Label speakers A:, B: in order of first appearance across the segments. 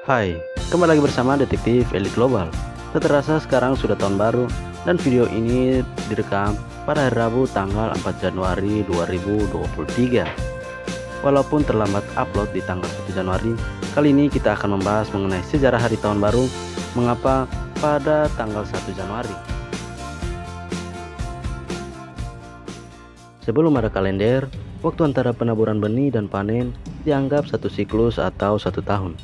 A: Hai, kembali lagi bersama Detektif Elite Global. Tak terasa sekarang sudah tahun baru dan video ini direkam pada hari Rabu tanggal 4 Januari 2023. Walaupun terlambat upload di tanggal 1 Januari, kali ini kita akan membahas mengenai sejarah hari tahun baru, mengapa pada tanggal 1 Januari. Sebelum ada kalender, waktu antara penaburan benih dan panen dianggap satu siklus atau satu tahun.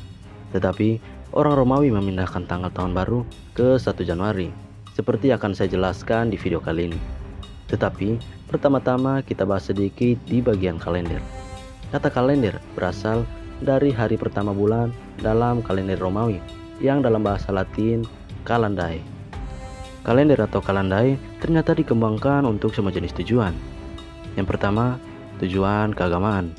A: Tetapi orang Romawi memindahkan tanggal tahun baru ke 1 Januari, seperti akan saya jelaskan di video kali ini. Tetapi pertama-tama kita bahas sedikit di bagian kalender. Kata kalender berasal dari hari pertama bulan dalam kalender Romawi, yang dalam bahasa Latin kalendae. Kalender atau kalendae ternyata dikembangkan untuk semua jenis tujuan. Yang pertama, tujuan keagamaan.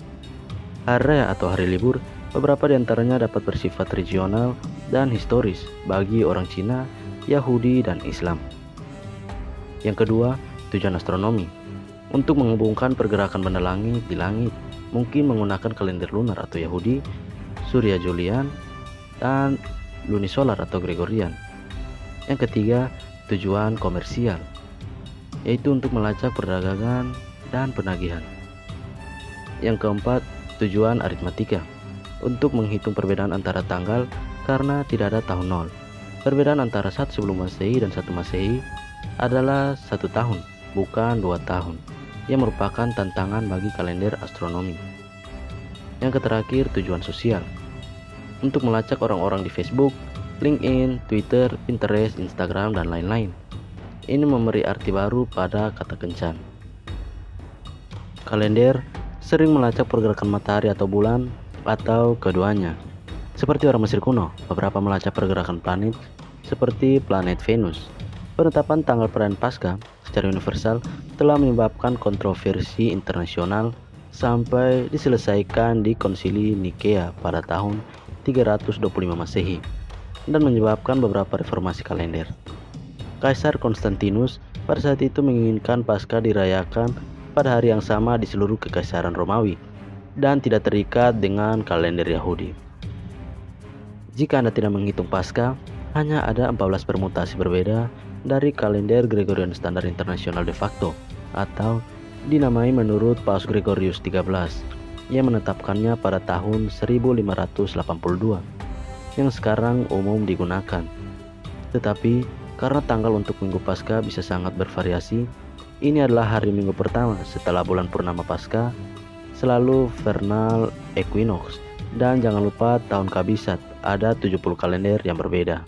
A: Hari raya atau hari libur, beberapa di antaranya dapat bersifat regional dan historis bagi orang Cina, Yahudi, dan Islam. Yang kedua, tujuan astronomi. Untuk menghubungkan pergerakan benda langit di langit, mungkin menggunakan kalender lunar atau Yahudi, Surya Julian, dan lunisolar atau Gregorian. Yang ketiga, tujuan komersial, yaitu untuk melacak perdagangan dan penagihan. Yang keempat, tujuan aritmatika, untuk menghitung perbedaan antara tanggal karena tidak ada tahun nol. Perbedaan antara 1 sebelum Masehi dan 1 Masehi adalah 1 tahun, bukan 2 tahun, yang merupakan tantangan bagi kalender astronomi. Yang terakhir, tujuan sosial, untuk melacak orang-orang di Facebook, LinkedIn, Twitter, Pinterest, Instagram, dan lain-lain. Ini memberi arti baru pada kata kencan. Kalender sering melacak pergerakan matahari atau bulan, atau keduanya. Seperti orang Mesir kuno, beberapa melacak pergerakan planet seperti planet Venus. Penetapan tanggal perayaan Paskah secara universal telah menyebabkan kontroversi internasional sampai diselesaikan di Konsili Nikea pada tahun 325 Masehi dan menyebabkan beberapa reformasi kalender. Kaisar Konstantinus pada saat itu menginginkan Paskah dirayakan pada hari yang sama di seluruh kekaisaran Romawi dan tidak terikat dengan kalender Yahudi. Jika Anda tidak menghitung Paskah, hanya ada 14 permutasi berbeda dari kalender Gregorian Standar Internasional de facto atau dinamai menurut Paus Gregorius XIII yang menetapkannya pada tahun 1582 yang sekarang umum digunakan. Tetapi karena tanggal untuk minggu Paskah bisa sangat bervariasi, ini adalah hari minggu pertama setelah bulan purnama Paskah, selalu vernal equinox, dan jangan lupa tahun kabisat, ada 70 kalender yang berbeda.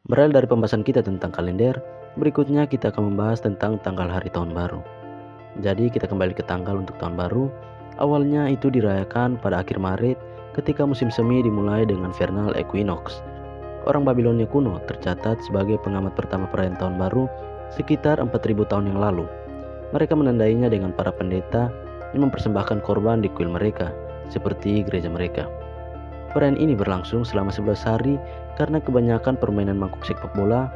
A: Berawal dari pembahasan kita tentang kalender, berikutnya kita akan membahas tentang tanggal hari tahun baru. Jadi kita kembali ke tanggal untuk tahun baru. Awalnya itu dirayakan pada akhir Maret ketika musim semi dimulai dengan vernal equinox. Orang Babilonia kuno tercatat sebagai pengamat pertama perayaan tahun baru sekitar 4000 tahun yang lalu. Mereka menandainya dengan para pendeta yang mempersembahkan korban di kuil mereka, seperti gereja mereka. Perayaan ini berlangsung selama 11 hari karena kebanyakan permainan mangkuk sepak bola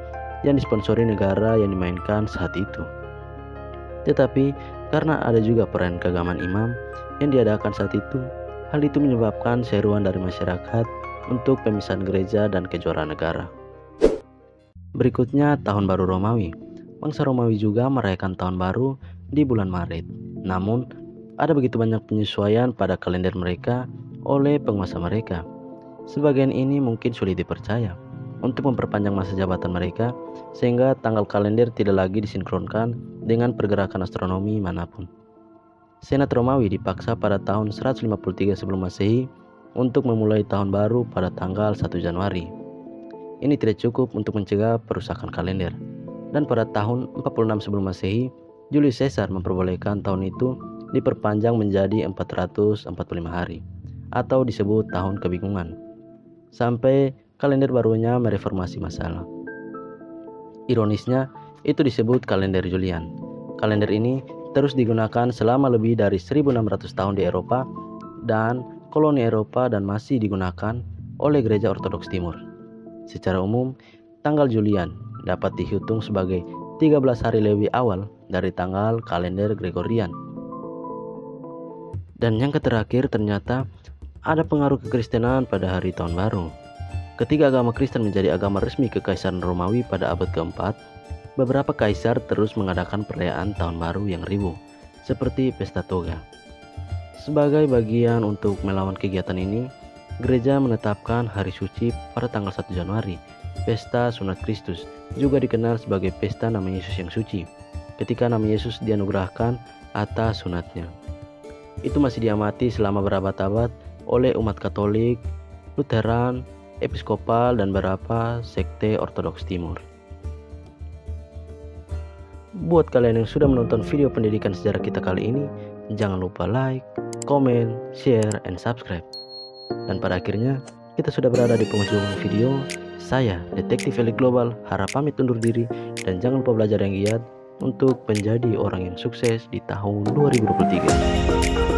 A: yang disponsori negara yang dimainkan saat itu. Tetapi karena ada juga perayaan keagamaan imam yang diadakan saat itu, hal itu menyebabkan seruan dari masyarakat untuk pemisahan gereja dan kejuaraan negara. Berikutnya, Tahun Baru Romawi. Bangsa Romawi juga merayakan Tahun Baru di bulan Maret. Namun, ada begitu banyak penyesuaian pada kalender mereka oleh penguasa mereka. Sebagian ini mungkin sulit dipercaya untuk memperpanjang masa jabatan mereka, sehingga tanggal kalender tidak lagi disinkronkan dengan pergerakan astronomi manapun. Senat Romawi dipaksa pada tahun 153 sebelum Masehi untuk memulai tahun baru pada tanggal 1 Januari. Ini tidak cukup untuk mencegah perusakan kalender. Dan pada tahun 46 sebelum Masehi, Julius Caesar memperbolehkan tahun itu diperpanjang menjadi 445 hari atau disebut tahun kebingungan, sampai kalender barunya mereformasi masalah. Ironisnya, itu disebut kalender Julian. Kalender ini terus digunakan selama lebih dari 1600 tahun di Eropa dan koloni Eropa dan masih digunakan oleh gereja Ortodoks Timur. Secara umum, tanggal Julian dapat dihitung sebagai 13 hari lebih awal dari tanggal kalender Gregorian. Dan yang terakhir, ternyata ada pengaruh kekristenan pada hari tahun baru. Ketika agama Kristen menjadi agama resmi Kekaisaran Romawi pada abad keempat, beberapa kaisar terus mengadakan perayaan tahun baru yang ribu, seperti pesta toga. Sebagai bagian untuk melawan kegiatan ini, gereja menetapkan hari suci pada tanggal 1 Januari, pesta sunat Kristus, juga dikenal sebagai pesta nama Yesus yang suci, ketika nama Yesus dianugerahkan atas sunatnya. Itu masih diamati selama berabad-abad oleh umat Katolik, Lutheran, Episkopal, dan beberapa sekte Ortodoks Timur. Buat kalian yang sudah menonton video pendidikan sejarah kita kali ini, jangan lupa like, comment, share, and subscribe. Dan pada akhirnya, kita sudah berada di penghujung video. Saya, Detektif Elik Global, harap pamit undur diri, dan jangan lupa belajar yang giat untuk menjadi orang yang sukses di tahun 2023.